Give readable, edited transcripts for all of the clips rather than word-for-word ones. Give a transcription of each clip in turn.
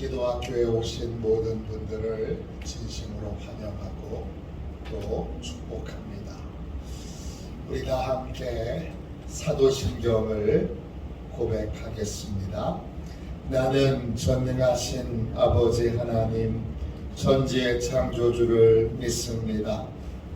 기도학교에 오신 모든 분들을 진심으로 환영하고 또 축복합니다. 우리 다 함께 사도신경을 고백하겠습니다. 나는 전능하신 아버지 하나님 천지의 창조주를 믿습니다.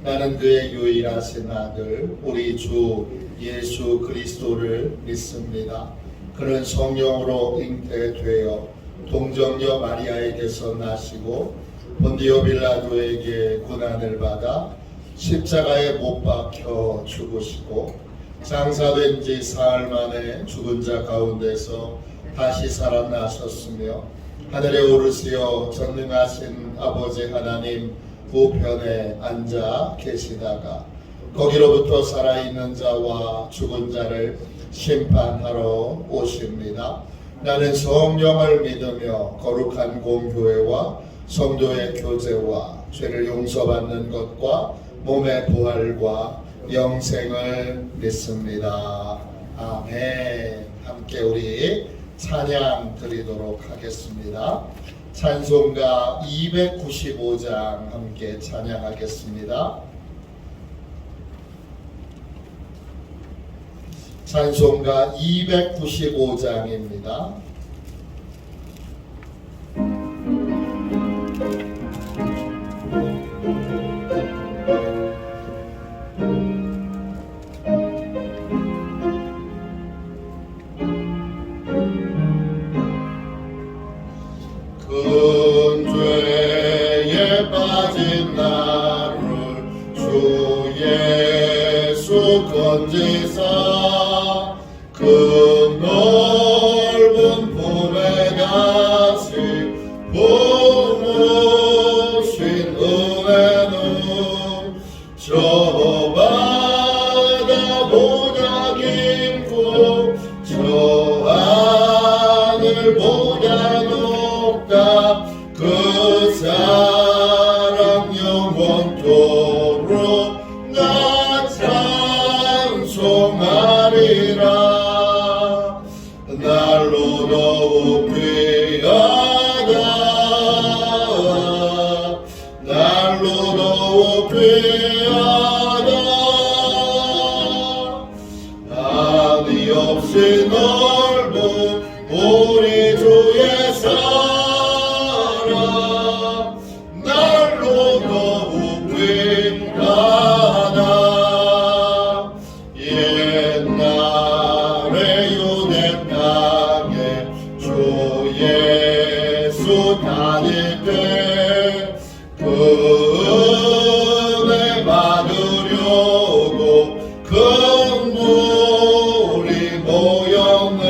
나는 그의 유일하신 아들 우리 주 예수 그리스도를 믿습니다. 그는 성령으로 잉태되어 동정녀 마리아에게서 나시고 본디오 빌라도에게 고난을 받아 십자가에 못 박혀 죽으시고 장사된 지 사흘 만에 죽은 자 가운데서 다시 살아나셨으며 하늘에 오르시어 전능하신 아버지 하나님 우편에 앉아 계시다가 거기로부터 살아있는 자와 죽은 자를 심판하러 오십니다. 나는 성령을 믿으며 거룩한 공교회와 성도의 교제와 죄를 용서받는 것과 몸의 부활과 영생을 믿습니다. 아멘. 함께 우리 찬양 드리도록 하겠습니다. 찬송가 295장 함께 찬양하겠습니다. 찬송가 295장입니다. 큰 죄에 빠진 나를 주 예수 건지사 그 넓은 품에 같이 부으신 은혜는 저 바다보다 깊고 저 하늘보다 높다. 그 사랑 영원토록 나 찬송하리라. 날로 더욱 귀하다. 날로 더욱 귀하다. 한이 없이 넓은 우리 주의 사랑 날로 더욱 귀하다. 옛날에 유대 땅에 주 예수 다닐 때 그 은혜 받으려고 큰 물이 모였네.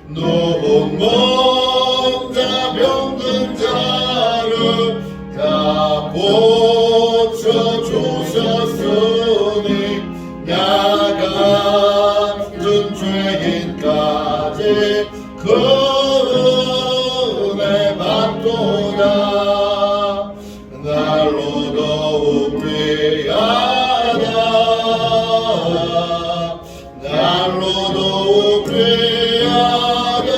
누운 몸자 병든 자를 다 고쳐주셨으니 나 같은 죄인까지 그 은혜 받도다. 날로 더욱 귀하다. 날로 더욱 귀하다.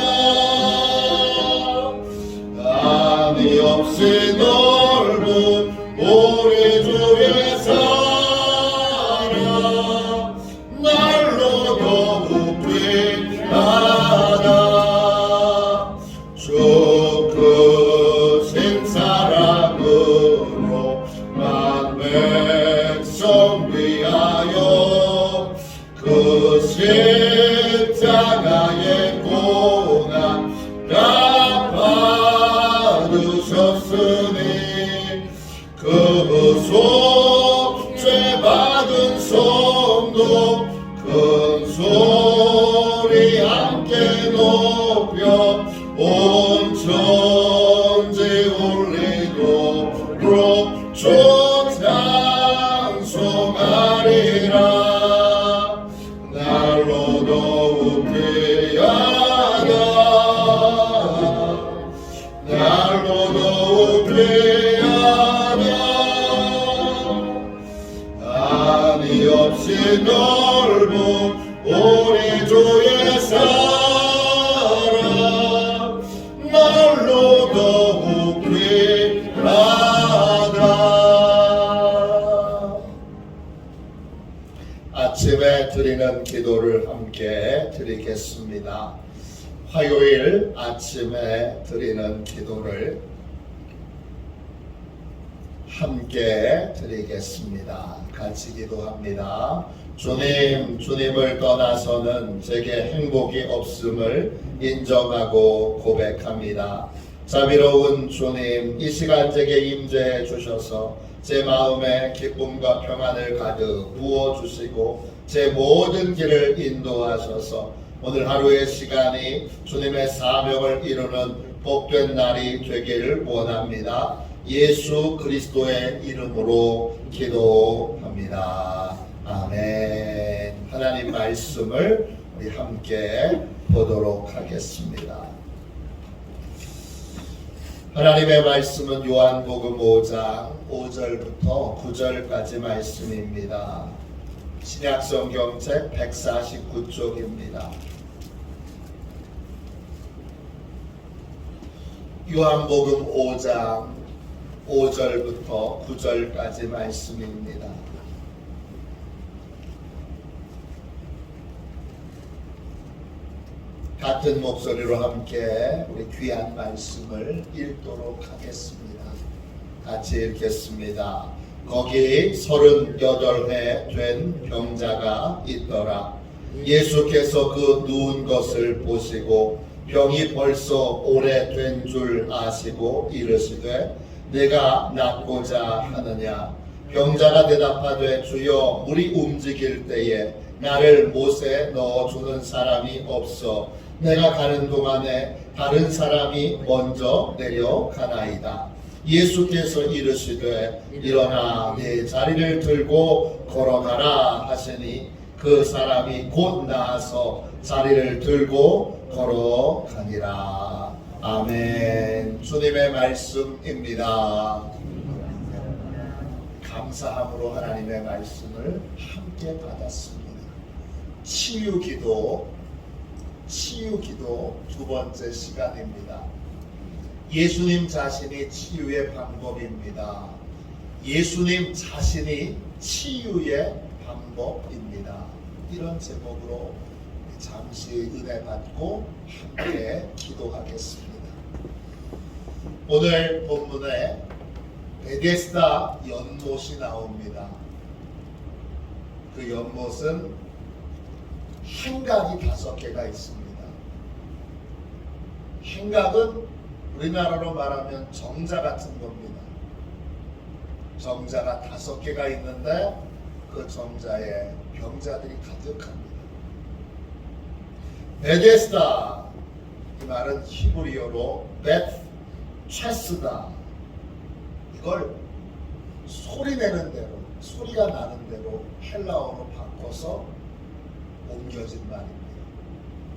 한이 없이 넓은 우리 주의 사랑 날로 더욱 귀하다. 주 크신 사랑으로 만 백성 위하여 그 십자가의 고난 다 받으셨으니 그 속죄 받은 성도 큰 소리 함께 높여 온 천지 울리도록 주 찬송하리라. 날로 더욱 귀하다. 날로 더욱 귀하다. 한이 없이 넓은 우리 주의 사랑 아침에 드리는 기도를 함께 드리겠습니다. 화요일 아침에 드리는 기도를 함께 드리겠습니다. 같이 기도합니다. 주님, 주님을 떠나서는 제게 행복이 없음을 인정하고 고백합니다. 자비로운 주님, 이 시간 제게 임재해 주셔서 제 마음에 기쁨과 평안을 가득 부어주시고 제 모든 길을 인도하셔서 오늘 하루의 시간이 주님의 사명을 이루는 복된 날이 되기를 원합니다. 예수 그리스도의 이름으로 기도합니다. 아멘. 하나님 말씀을 우리 함께 보도록 하겠습니다. 하나님의 말씀은 요한복음 5장 5절부터 9절까지 말씀입니다. 신약성경책 149쪽입니다. 요한복음 5장 5절부터 9절까지 말씀입니다. 같은 목소리로 함께 우리 귀한 말씀을 읽도록 하겠습니다. 같이 읽겠습니다. 거기 38회 된 병자가 있더라. 예수께서 그 누운 것을 보시고 병이 벌써 오래된 줄 아시고 이르시되 내가 낫고자 하느냐. 병자가 대답하되 주여 물이 움직일 때에 나를 못에 넣어주는 사람이 없어 내가 가는 동안에 다른 사람이 먼저 내려가나이다. 예수께서 이르시되 일어나 네 자리를 들고 걸어가라 하시니 그 사람이 곧 나아서 자리를 들고 걸어가니라. 아멘. 주님의 말씀입니다. 감사함으로 하나님의 말씀을 함께 받았습니다. 치유기도 두 번째 시간입니다. 예수님 자신이 치유의 방법입니다. 예수님 자신이 치유의 방법입니다. 이런 제목으로 잠시 은혜 받고 함께 기도하겠습니다. 오늘 본문에 베데스다 연못이 나옵니다. 그 연못은 행각이 5개가 있습니다. 행각은 우리나라로 말하면 정자 같은 겁니다. 정자가 5개가 있는데 그 정자에 병자들이 가득합니다. 베데스다, 이 말은 히브리어로 베트 체스다. 이걸 소리내는 대로, 소리가 나는 대로 헬라어로 바꿔서 옮겨진 말입니다.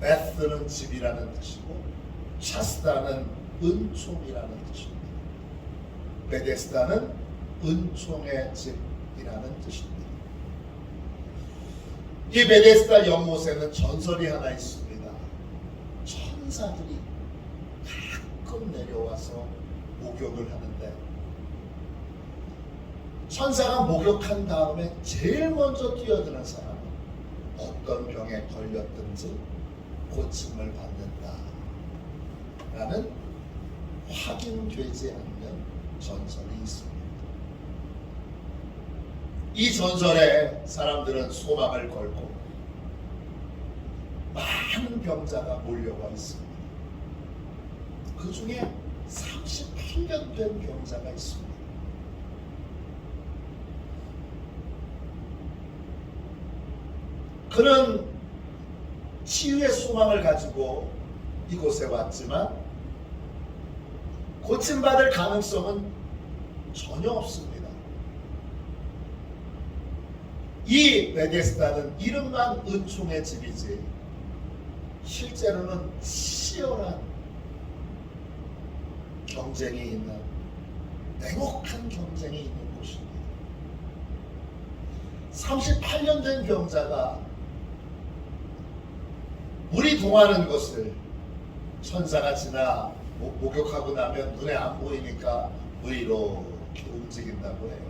베스는 집이라는 뜻이고 체스다는 은총이라는 뜻입니다. 베데스다는 은총의 집이라는 뜻입니다. 이 베데스다 연못에는 전설이 하나 있습니다. 천사들이 가끔 내려와서 목욕을 하는데 천사가 목욕한 다음에 제일 먼저 뛰어드는 사람은 어떤 병에 걸렸든지 고침을 받는다 라는 확인되지 않는 전설이 있습니다. 이 전설에 사람들은 소망을 걸고 많은 병자가 몰려와 있습니다. 그 중에 38년 된 병자가 있습니다. 그는 치유의 소망을 가지고 이곳에 왔지만 고침받을 가능성은 전혀 없습니다. 이 베데스다는 이름만 은총의 집이지 실제로는 치열한 경쟁이 있는, 냉혹한 경쟁이 있는 곳입니다. 38년 된 병자가 물이 동하는 것을 천사가 지나 목욕하고 나면 눈에 안 보이니까 물이 이렇게 움직인다고 해요.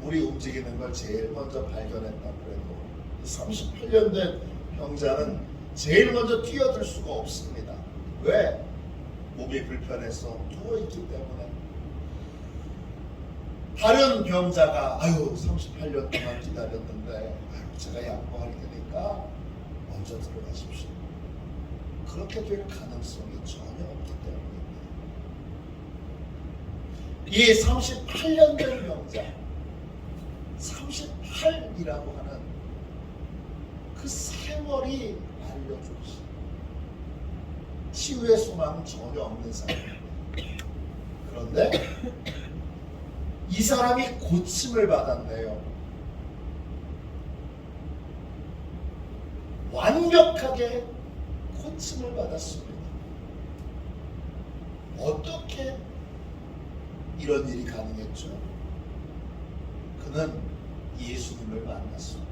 우리 움직이는 걸 제일 먼저 발견했다 그래도 38년 된 병자는 제일 먼저 뛰어들 수가 없습니다. 왜? 몸이 불편해서 누워있기 때문에. 다른 병자가 38년 동안 기다렸는데 제가 양보할 테니까 먼저 들어가십시오. 그렇게 될 가능성이 전혀 없기 때문입니다. 이 38년 된 병자 38이라고 하는 그 세월이 알려주시 치유의 소망은 전혀 없는 사람입니다. 그런데 이 사람이 고침을 받았네요. 완벽하게 고침을 받았습니다. 어떻게 이런 일이 가능했죠? 그는 예수님을 만났습니다.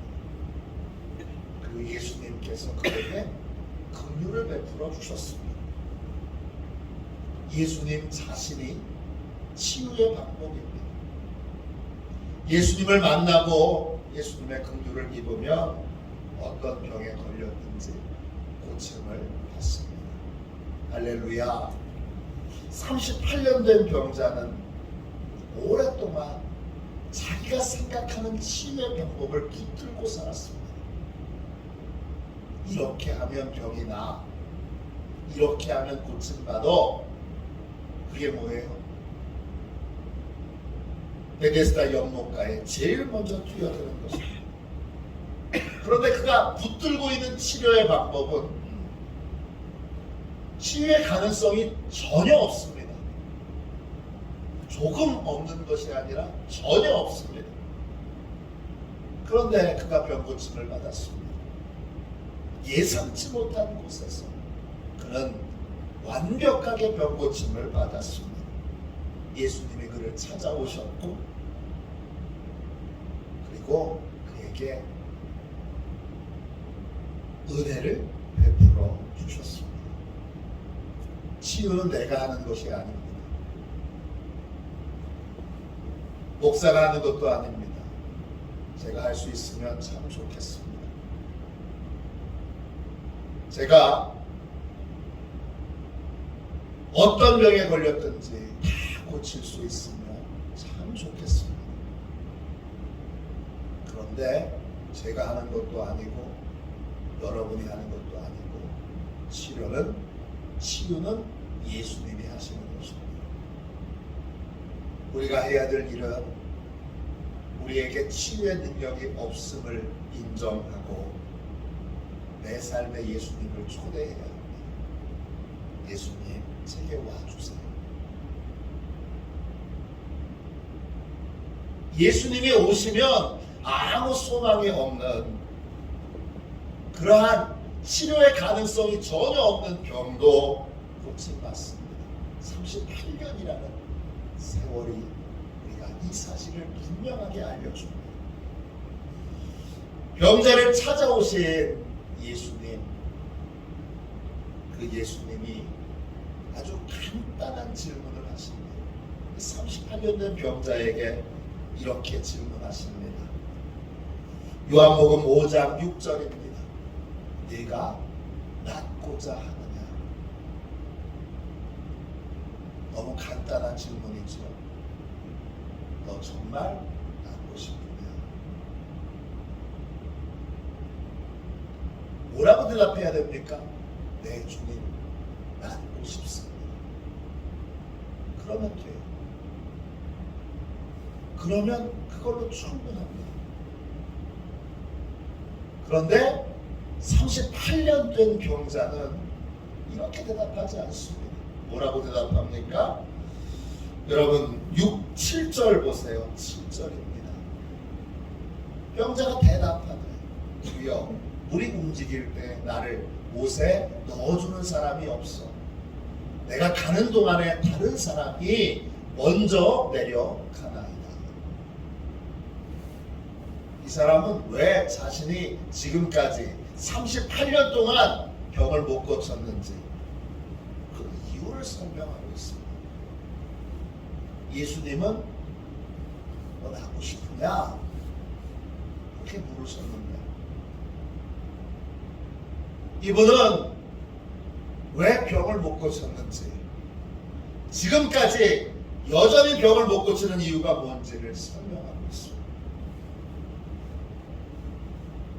그 예수님께서 그에게 긍휼을 베풀어 주셨습니다. 예수님 자신이 치유의 방법입니다. 예수님을 만나고 예수님의 긍휼을 입으면 어떤 병에 걸렸든지 고침을 받습니다. 할렐루야. 38년 된 병자는 오랫동안 자기가 생각하는 치유의 방법을 붙들고 살았습니다. 이렇게 하면 병이 나, 이렇게 하면 고침받아. 그게 뭐예요? 베데스다 연못가에 제일 먼저 뛰어드는 것입니다. 그런데 그가 붙들고 있는 치료의 방법은 치유의 가능성이 전혀 없습니다. 조금 없는 것이 아니라 전혀 없습니다. 그런데 그가 병고침을 받았습니다. 예상치 못한 곳에서 그는 완벽하게 병고침을 받았습니다. 예수님이 그를 찾아오셨고 그리고 그에게 은혜를 베풀어 주셨습니다. 치유는 내가 하는 것이 아닙니다. 목사가 하는 것도 아닙니다. 제가 할 수 있으면 참 좋겠습니다. 제가 어떤 병에 걸렸든지 다 고칠 수 있으면 참 좋겠습니다. 그런데 제가 하는 것도 아니고 여러분이 하는 것도 아니고 치유는 예수님이 하시는 것입니다. 우리가 해야 될 일은 우리에게 치유의 능력이 없음을 인정하고 내 삶에 예수님을 초대해야 합니다. 예수님, 제게 와주세요. 예수님이 오시면 아무 소망이 없는 그러한 치료의 가능성이 전혀 없는 병도 고침받습니다. 38년이라는 세월이 우리가 이 사실을 분명하게 알려줍니다. 병자를 찾아오신 예수님, 그 예수님이 아주 간단한 질문을 하십니다. 38년 된 병자에게 이렇게 질문하십니다. 요한복음 5장 6절입니다. 네가 낫고자 하느냐? 너무 간단한 질문이죠. 너 정말 낫고 싶으냐? 뭐라고 대답해야 됩니까? 네, 주님, 낫고 싶습니다. 그러면 돼요. 그러면 그걸로 충분합니다. 그런데 38년 된 병자는 이렇게 대답하지 않습니다. 뭐라고 대답합니까? 여러분 6, 7절 보세요. 7절입니다. 병자가 대답하네. 주여, 물이 움직일 때 나를 못에 넣어주는 사람이 없어. 내가 가는 동안에 다른 사람이 먼저 내려가나이다. 이 사람은 왜 자신이 지금까지 38년 동안 병을 못 고쳤는지 그 이유를 설명하고 있습니다. 예수님은 너 낫고 싶으냐? 그렇게 물으셨는데 이분은 왜 병을 못 고쳤는지, 지금까지 여전히 병을 못 고치는 이유가 뭔지를 설명하고 있습니다.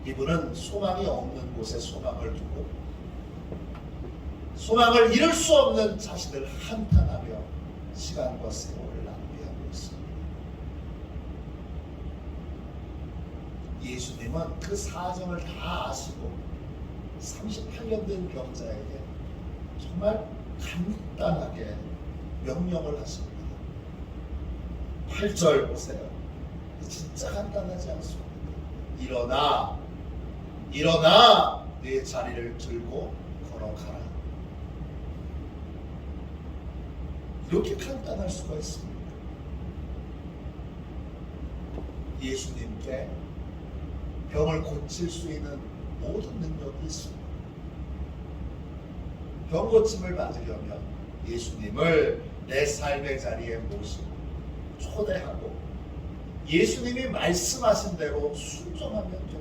이분은 소망이 없는 곳에 소망을 두고 소망을 이룰 수 없는 자신을 한탄하며 시간과 세월을 낭비하고 있습니다. 예수님은 그 사정을 다 아시고 38년 된 병자에게 정말 간단하게 명령을 하십니다. 8절 보세요. 진짜 간단하지 않습니까? 일어나, 일어나, 네 자리를 들고 걸어가라. 이렇게 간단할 수가 있습니다. 예수님께 병을 고칠 수 있는 모든 능력이 있습니다. 병 고침을 받으려면 예수님을 내 삶의 자리에 모시고 초대하고 예수님이 말씀하신 대로 순종하면 됩니다.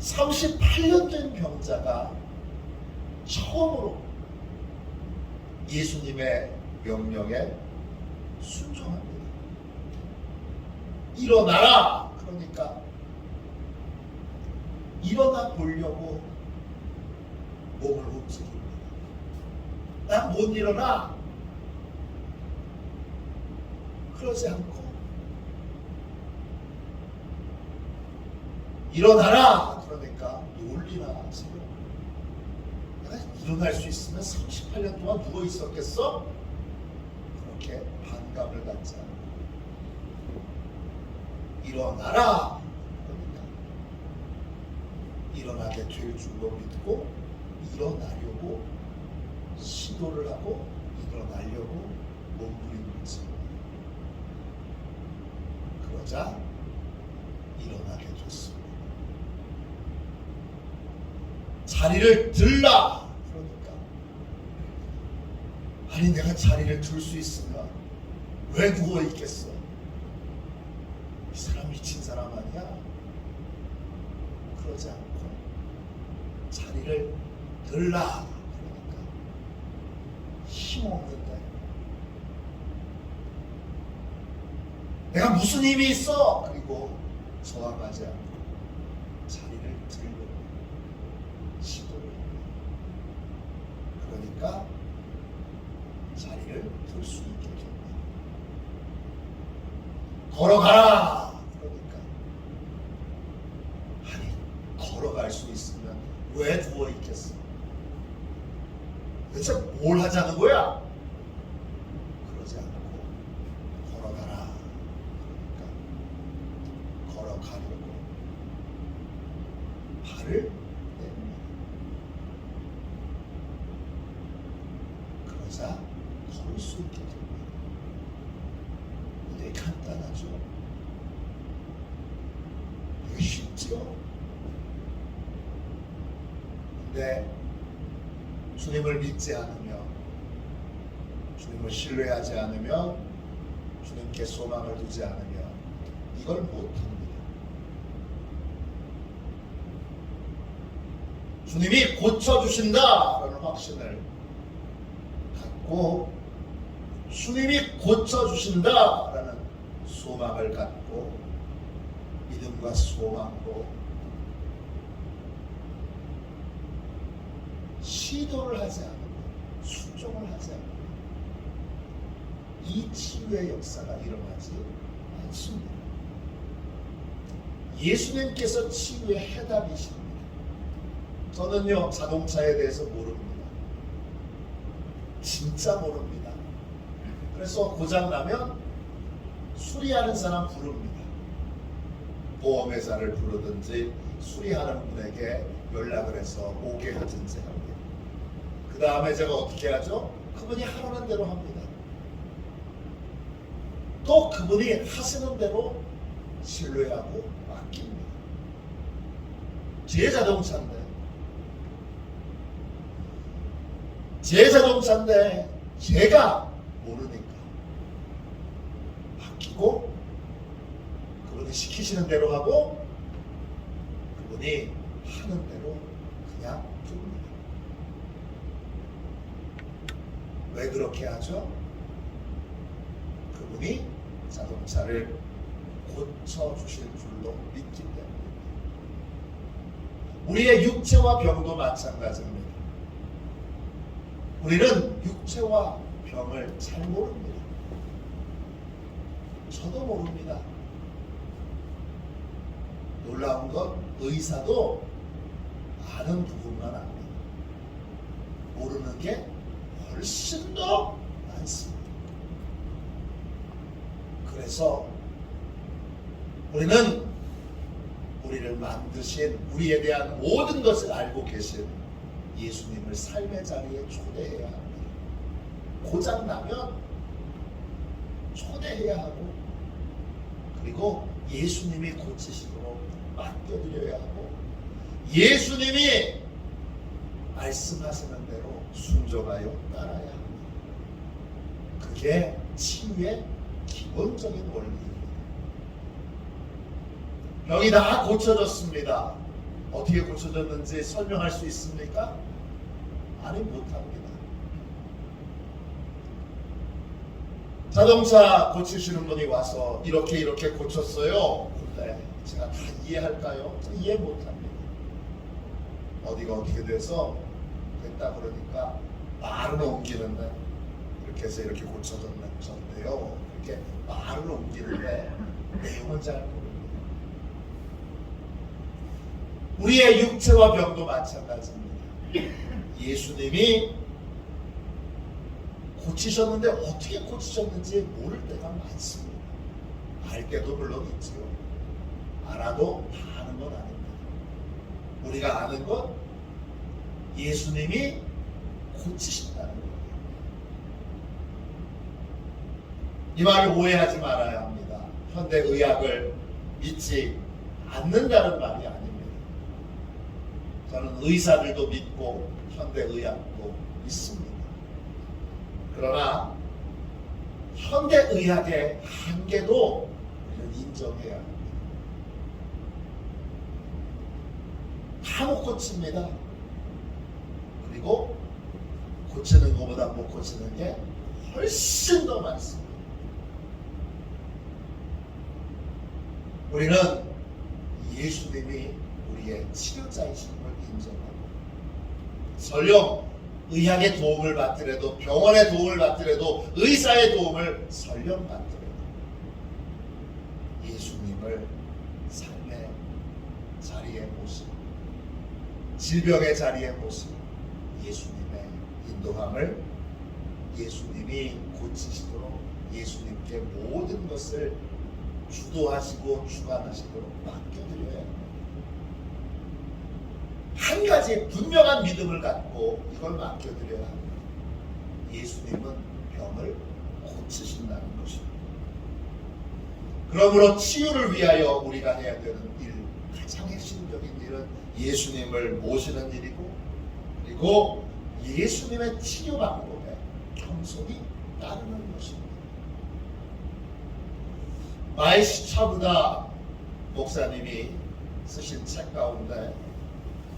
38년 된 병자가 처음으로 예수님의 명령에 순종합니다. 일어나라! 그러니까 일어나 보려고 몸을 움직입니다. 난 못 일어나! 그러지 않고 일어나라! 그러니까 놀리나 하세요. 내가 일어날 수 있으면 38년 동안 누워 있었겠어? 그렇게 반감을 갖지 않고 일어나라! 그러니까 일어나게 될 줄로 믿고 일어나려고 시도를 하고 일어나려고 몸부림치고 그러자 일어나게 됐습니다. 자리를 들라! 그러니까 아니 내가 자리를 들 수 있으면 왜 누워 있겠어? 이 사람 미친 사람 아니야? 그러지 않고 자리를 들라! 그러니까 힘없는데 내가 무슨 힘이 있어? 그리고 저항하지 않고 자리를 들려고 시도를 합니다. 그러니까 자리를 들 수 있게 됩니다. 걸어가라! 그러니까 아니 걸어갈 수 있으면 왜 누워 있겠어? 대체 뭘 하자는 거야? 그러지 않고 걸어가라. 그러니까 걸어가려고 발을 냅니다. 그러자 걸을 수 있게 됩니다. 되게 간단하죠? 되게 쉽죠? 근데 주님을 믿지 않으며 주님을 신뢰하지 않으며 주님께 소망을 두지 않으며 이걸 못합니다. 주님이 고쳐주신다라는 확신을 갖고 주님이 고쳐주신다라는 소망을 갖고 믿음과 소망으로 시도를 하지 않으면 순종을 하지 않으면 이 치유의 역사가 일어나지 않습니다. 예수님께서 치유의 해답이십니다. 저는요 자동차에 대해서 모릅니다. 진짜 모릅니다. 그래서 고장 나면 수리하는 사람 부릅니다. 보험회사를 부르든지 수리하는 분에게 연락을 해서 오게 하든지 합니다. 그 다음에 제가 어떻게 하죠? 그분이 하라는 대로 합니다. 또 그분이 하시는 대로 신뢰하고 맡깁니다. 제 자동차인데 제가 모르니까 맡깁니다. 시키고 그분이 시키시는 대로 하고 그분이 하는 대로 그냥 둡니다. 왜 그렇게 하죠? 그분이 자동차를 고쳐주실 줄로 믿기 때문에. 우리의 육체와 병도 마찬가지입니다. 우리는 육체와 병을 잘 모릅니다. 저도 모릅니다. 놀라운 건 의사도 아는 부분만 압니다. 모르는 게 훨씬 더 많습니다. 그래서 우리는 우리를 만드신, 우리에 대한 모든 것을 알고 계신 예수님을 삶의 자리에 초대해야 합니다. 고장나면 초대해야 하고, 그리고 예수님이 고치시도록 맡겨드려야 하고, 예수님이 말씀하시는 대로 순종하여 따라야 합니다. 그게 치유의 기본적인 원리입니다. 병이 다 고쳐졌습니다. 어떻게 고쳐졌는지 설명할 수 있습니까? 아니, 못합니다. 자동차 고치시는 분이 와서 이렇게 고쳤어요. 근데 제가 다 이해할까요? 이해 못합니다. 어디가 어떻게 돼서 됐다 그러니까 말은 옮기는데 이렇게 해서 이렇게 고쳐졌는데요. 이렇게 말을 옮기는데 내용은 잘 모릅니다. 우리의 육체와 병도 마찬가지입니다. 예수님이 고치셨는데 어떻게 고치셨는지 모를 때가 많습니다. 알 때도 물론 있지요. 알아도 다 아는 건 아닙니다. 우리가 아는 건 예수님이 고치신다는 거예요. 이 말을 오해하지 말아야 합니다. 현대의학을 믿지 않는다는 말이 아닙니다. 저는 의사들도 믿고 현대의학도 믿습니다. 그러나 현대의학의 한계도 우리는 인정해야 합니다. 다 못 고칩니다. 그리고 고치는 것보다 못 고치는 게 훨씬 더 많습니다. 우리는 예수님이 우리의 치료자이신 걸 인정하고, 설령 의학의 도움을 받더라도, 병원의 도움을 받더라도, 의사의 도움을 설령 받더라도 예수님을 삶의 자리에 모시고, 질병의 자리에 모시고, 예수님의 인도함을 예수님이 고치시도록, 예수님께 모든 것을 주도하시고 주관하시도록 맡겨드려야 합니다. 한 가지 분명한 믿음을 갖고 이걸 맡겨드려야 합니다. 예수님은 병을 고치신다는 것입니다. 그러므로 치유를 위하여 우리가 해야 되는 일, 가장 핵심적인 일은 예수님을 모시는 일이고, 그리고 예수님의 치유 방법에 겸손히 따르는 것입니다. 마이시 차부다 목사님이 쓰신 책 가운데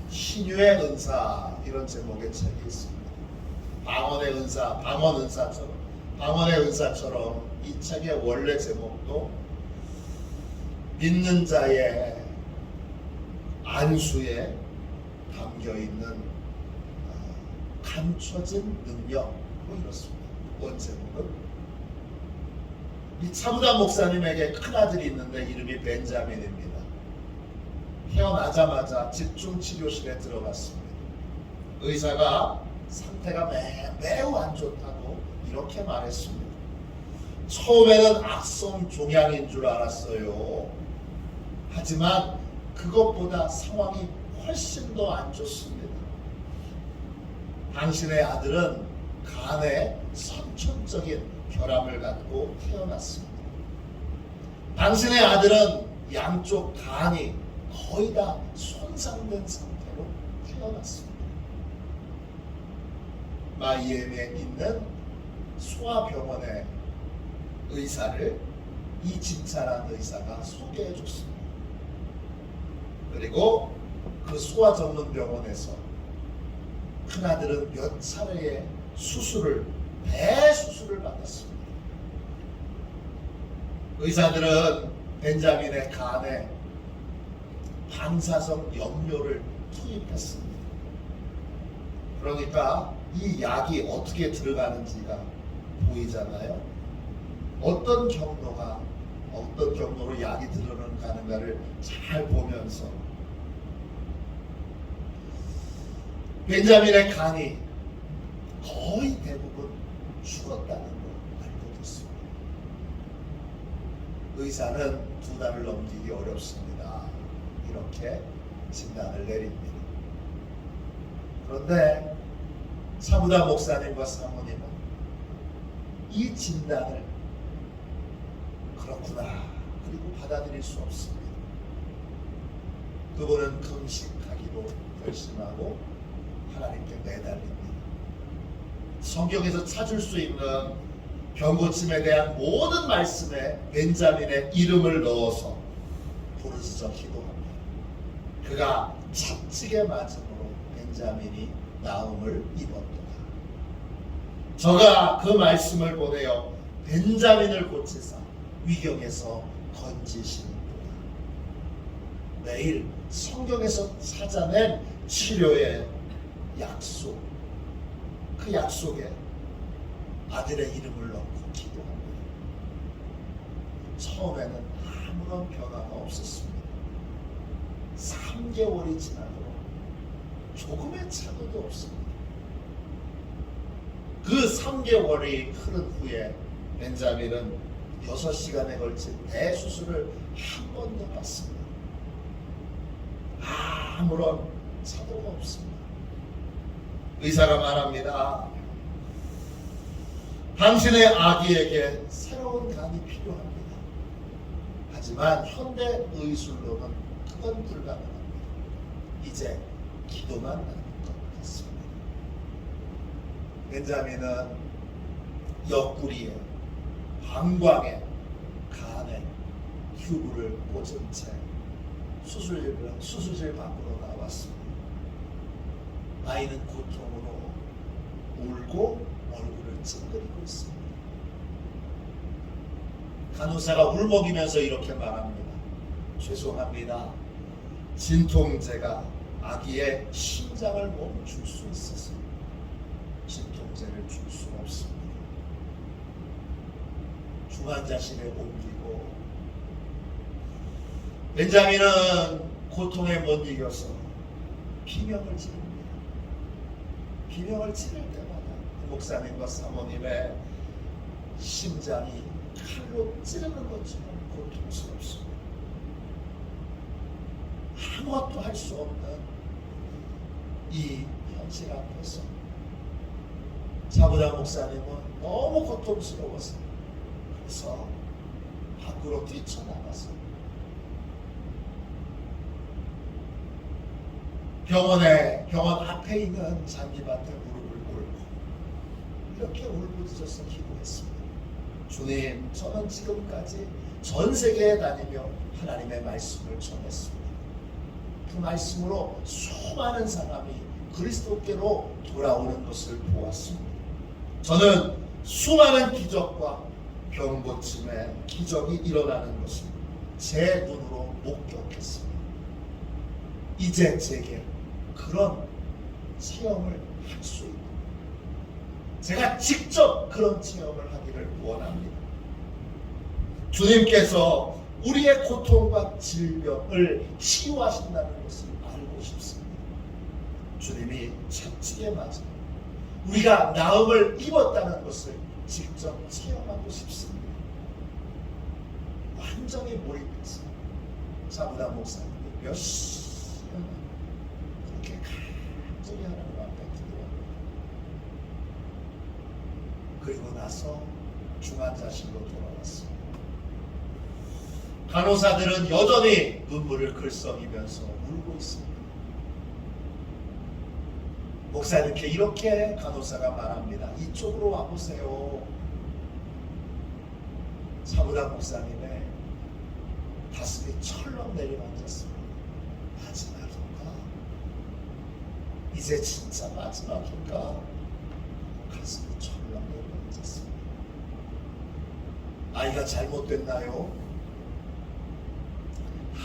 신유의 은사, 이런 제목의 책이 있습니다. 방언의 은사처럼 이 책의 원래 제목도 믿는 자의 안수에 담겨있는 감춰진 능력, 이렇습니다. 원 제목은 이 차부다 목사님에게 큰아들이 있는데 이름이 벤자민입니다. 태어나자마자 집중치료실에 들어갔습니다. 의사가 상태가 매우 안 좋다고 이렇게 말했습니다. 처음에는 악성 종양인 줄 알았어요. 하지만 그것보다 상황이 훨씬 더 안 좋습니다. 당신의 아들은 간에 선천적인 결함을 갖고 태어났습니다. 당신의 아들은 양쪽 간이 거의 다 손상된 상태로 태어났습니다. 마이애미에 있는 소아병원의 의사를 이 진찰한 의사가 소개해 줬습니다. 그리고 그 소아전문병원에서 큰아들은 몇 차례의 대수술을 받았습니다. 의사들은 벤자민의 간에 방사성 염료를 투입했습니다. 그러니까 이 약이 어떻게 들어가는지가 보이잖아요. 어떤 경로로 약이 들어가는가를 잘 보면서 벤자민의 간이 거의 대부분 죽었다는 걸 알고 있습니다. 의사는 2달을 넘기기 어렵습니다. 이렇게 진단을 내립니다. 그런데 사무다 목사님과 사모님은 이 진단을 그렇구나 그리고 받아들일 수 없습니다. 그분은 금식하기로 결심하고 하나님께 매달립니다. 성경에서 찾을 수 있는 병고침에 대한 모든 말씀에 벤자민의 이름을 넣어서 부르짖어 기도합니다. 그가 채찍에 맞음으로 벤자민이 나음을 입었도다. 저가 그 말씀을 보내어 벤자민을 고치사 위경에서 건지시는도다. 매일 성경에서 찾아낸 치료의 약속, 그 약속에 아들의 이름을 넣고 기도합니다. 처음에는 아무런 변화가 없었습니다. 3개월이 지나도록 조금의 차도도 없습니다. 그 3개월이 흐른 후에 벤자민은 6시간에 걸친 대수술을 한 번 더 받습니다. 아무런 차도가 없습니다. 의사가 말합니다. 당신의 아기에게 새로운 간이 필요합니다. 하지만 현대 의술로는 그건 불가능합니다. 이제 기도만 하는 것 같습니다. 벤자민은 옆구리에, 방광에, 간에 튜브를 꽂은 채 수술실 밖으로 나왔습니다. 아이는 고통으로 울고 얼굴을 찡그리고 있습니다. 간호사가 울먹이면서 이렇게 말합니다. 죄송합니다. 진통제가 아기의 심장을 멈출 수 있어서 진통제를 줄 수 없습니다. 중환자실에 옮기고 벤자민은 고통에 못 이겨서 비명을 지릅니다. 비명을 지를 때마다 목사님과 사모님의 심장이 칼로 찌르는 것처럼 고통스럽습니다. 아무것도 할 수 없는 이 현실 앞에서 사무다 목사님은 너무 고통스러워서 그래서 밖으로 뛰쳐나가서 병원 앞에 있는 잔디밭에 무릎을 꿇고 이렇게 울부짖어서 기도했습니다. 주님, 저는 지금까지 전 세계에 다니며 하나님의 말씀을 전했습니다. 그 말씀으로 수많은 사람이 그리스도께로 돌아오는 것을 보았습니다. 저는 수많은 기적과 병고침에 기적이 일어나는 것을 제 눈으로 목격했습니다. 이제 제게 그런 체험을 할 수 있고 제가 직접 그런 체험을 하기를 원합니다. 주님께서 우리의 고통과 질병을 치유하신다는 것을 알고 싶습니다. 주님이 채찍에 맞아 우리가 나음을 입었다는 것을 직접 체험하고 싶습니다. 완전히 몰입해서 사무다 목사님이 몇 시간 그렇게 간절히 하나님 앞에 기도합니다. 그리고 나서 중환자실로 돌아왔습니다. 간호사들은 여전히 눈물을 글썽이면서 울고 있습니다. 목사님께 이렇게 간호사가 말합니다. 이쪽으로 와보세요. 사무당 목사님의 가슴이 철렁 내려앉았습니다. 마지막인가? 이제 진짜 마지막인가? 가슴이 철렁 내려앉았습니다. 아이가 잘못됐나요?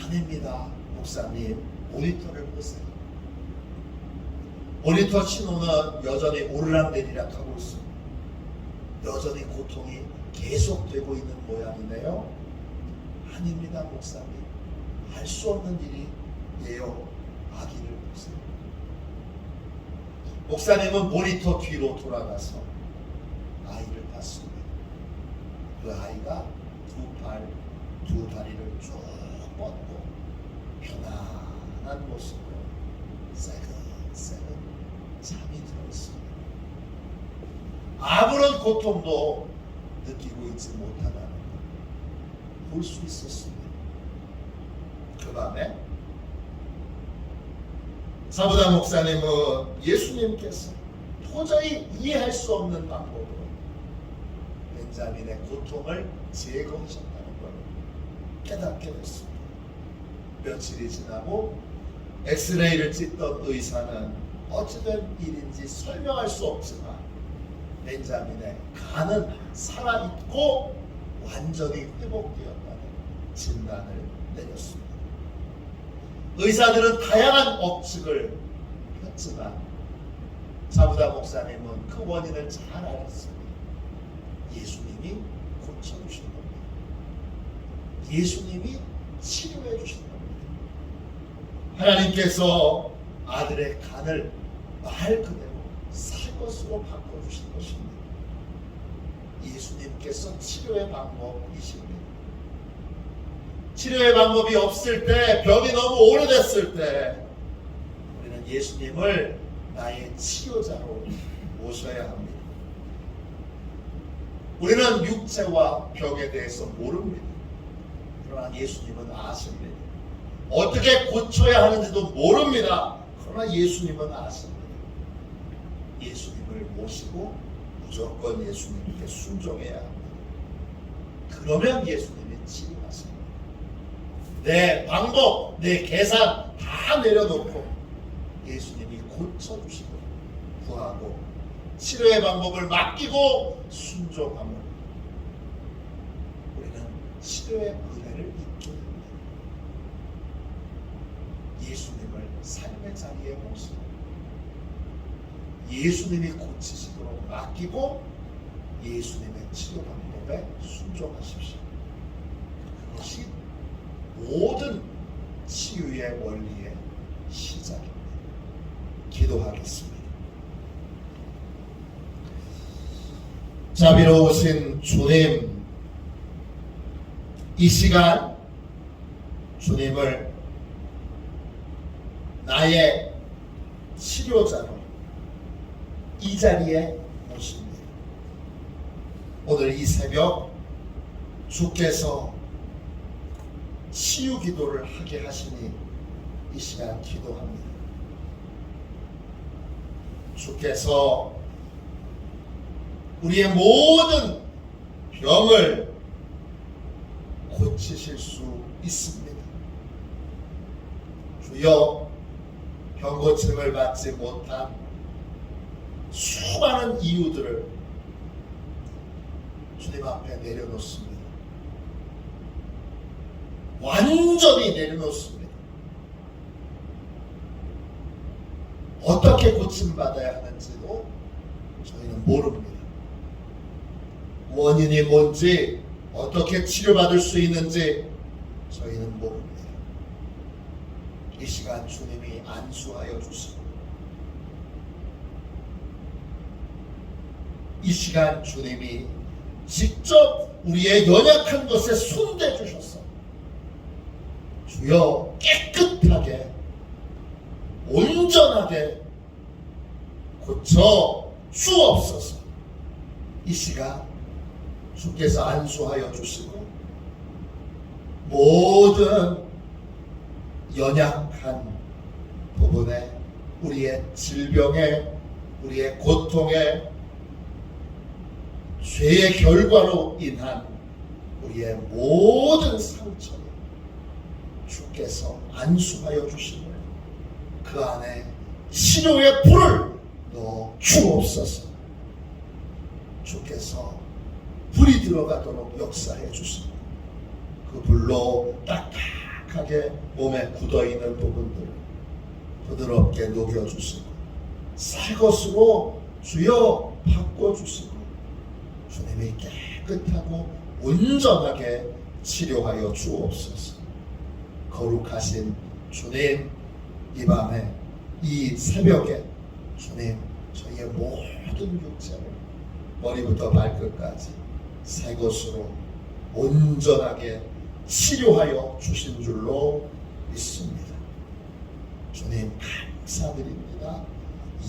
아닙니다. 목사님, 모니터를 보세요. 모니터 신호는 여전히 오르락내리락 하고 있습니다. 여전히 고통이 계속되고 있는 모양이네요. 아닙니다, 목사님. 알 수 없는 일이에요. 아기를 보세요. 목사님은 모니터 뒤로 돌아가서 아이를 봤습니다. 그 아이가 두 다리를 쭉 뻗고 편안한 모습으로 새근새근 잠이 들었습니다. 아무런 고통도 느끼고 있지 못하다는 걸 볼 수 있었습니다. 그 밤에 사무당 목사님은 예수님께서 도저히 이해할 수 없는 방법으로 벤자민의 고통을 제거하셨다는 걸 깨닫게 됐습니다. 며칠이 지나고 엑스레이를 찍던 의사는 어찌된 일인지 설명할 수 없지만 벤자민의 간은 살아있고 완전히 회복되었다는 진단을 내렸습니다. 의사들은 다양한 억측을 했지만 사무당 목사님은 그 원인을 잘 알았습니다. 예수님이 고쳐주신 겁니다. 예수님이 치료해 주신 겁니다. 하나님께서 아들의 간을 말 그대로 새 것으로 바꿔주신 것입니다. 예수님께서 치료의 방법이십니다. 치료의 방법이 없을 때, 병이 너무 오래됐을 때 우리는 예수님을 나의 치료자로 모셔야 합니다. 우리는 육체와 병에 대해서 모릅니다. 그러나 예수님은 아십니다. 어떻게 고쳐야 하는지도 모릅니다. 그러나 예수님은 아십니다. 예수님을 모시고 무조건 예수님께 순종해야 합니다. 그러면 예수님이 치료하십니다. 내 방법, 내 계산 다 내려놓고 예수님이 고쳐주시고 구하고 치료의 방법을 맡기고 순종하면 우리는 치료의 은혜를 입게 됩니다. 예수님을 삶의 자리에 모시고 예수님이 고치시도록 맡기고 예수님의 치료 방법에 순종하십시오. 그것이 모든 치유의 원리의 시작입니다. 기도하겠습니다. 자비로우신 주님, 이 시간 주님을 나의 치료자로 이 자리에 모십니다. 오늘 이 새벽 주께서 치유 기도를 하게 하시니 이 시간 기도합니다. 주께서 우리의 모든 병을 고치실 수 있습니다. 주여, 병 고침을 받지 못한 수많은 이유들을 주님 앞에 내려놓습니다. 완전히 내려놓습니다. 어떻게 고침받아야 하는지도 저희는 모릅니다. 원인이 뭔지, 어떻게 치료받을 수 있는지 저희는 모릅니다. 이 시간 주님이 안수하여 주시고 이 시간 주님이 직접 우리의 연약한 것에 손대 주셔서 주여 깨끗하게 온전하게 고쳐 주옵소서. 이 시간 주께서 안수하여 주시고 모든 연약한 부분에 우리의 질병에 우리의 고통에 죄의 결과로 인한 우리의 모든 상처를 주께서 안수하여 주시고 그 안에 치료의 불을 넣어 주옵소서. 주께서 불이 들어가도록 역사해 주시고 그 불로 딱딱하게 몸에 굳어있는 부분들을 부드럽게 녹여주시고 새 것으로 주여 바꿔주시고 주님이 깨끗하고 온전하게 치료하여 주옵소서. 거룩하신 주님, 이 밤에 이 새벽에 주님 저희의 모든 육체를 머리부터 발끝까지 새 것으로 온전하게 치료하여 주신 줄로 믿습니다. 주님 감사드립니다.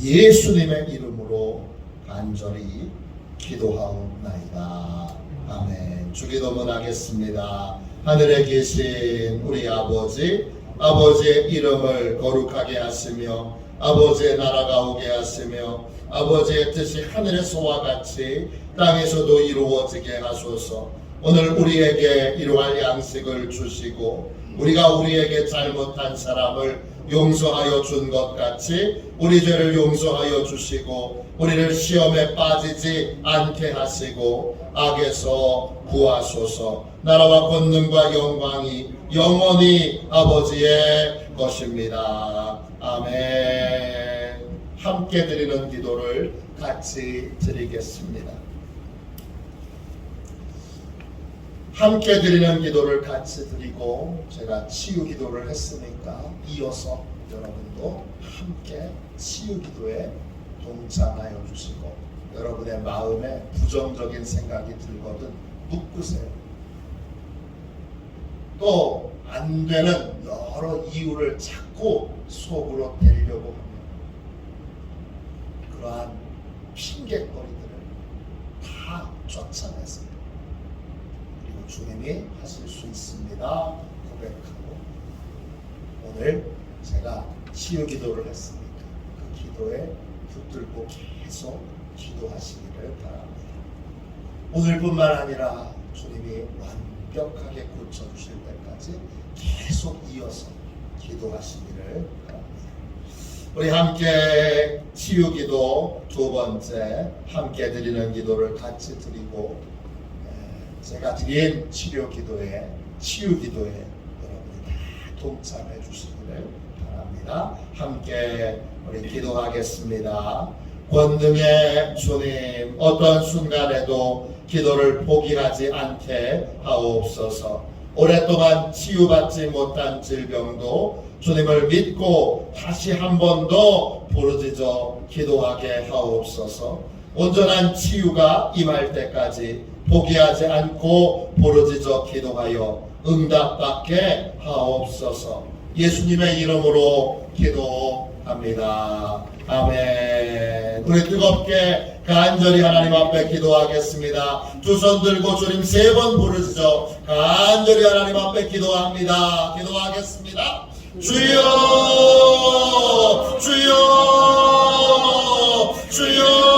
예수님의 이름으로 간절히 기도하옵나이다. 아멘. 주기도문 하겠습니다. 하늘에 계신 우리 아버지, 아버지의 이름을 거룩하게 하시며 아버지의 나라가 오게 하시며 아버지의 뜻이 하늘에서와 같이 땅에서도 이루어지게 하소서. 오늘 우리에게 이러할 양식을 주시고 우리가 우리에게 잘못한 사람을 용서하여 준 것 같이 우리 죄를 용서하여 주시고 우리를 시험에 빠지지 않게 하시고 악에서 구하소서. 나라와 권능과 영광이 영원히 아버지의 것입니다. 아멘. 함께 드리는 기도를 같이 드리겠습니다. 함께 드리는 기도를 같이 드리고 제가 치유 기도를 했으니까 이어서 여러분도 함께 치유 기도에 동참하여 주시고 여러분의 마음에 부정적인 생각이 들거든 묶으세요. 또 안 되는 여러 이유를 자꾸 속으로 내려고 합니다. 그러한 핑계거리들을 다 쫓아내세요. 그리고 주님이 하실 수 있습니다 고백하고 오늘 제가 치유 기도를 했으니까 그 기도에 붙들고 계속 기도하시기를 바랍니다. 오늘뿐만 아니라 주님이 완벽하게 고쳐주실 때까지 계속 이어서 기도하시기를 바랍니다. 우리 함께 치유 기도 두 번째 함께 드리는 기도를 같이 드리고 제가 드린 치료 기도에 치유 기도에 여러분이 다 동참해 주시기를 바랍니다. 함께 우리 기도하겠습니다. 권능의 주님, 어떤 순간에도 기도를 포기하지 않게 하옵소서. 오랫동안 치유받지 못한 질병도 주님을 믿고 다시 한 번 더 부르짖어 기도하게 하옵소서. 온전한 치유가 임할 때까지 포기하지 않고 부르짖어 기도하여 응답받게 하옵소서. 예수님의 이름으로 기도합니다. 아멘. 우리 뜨겁게 간절히 하나님 앞에 기도하겠습니다. 두 손 들고 주님 세 번 부르짖어 간절히 하나님 앞에 기도합니다. 기도하겠습니다. 주여, 주여, 주여.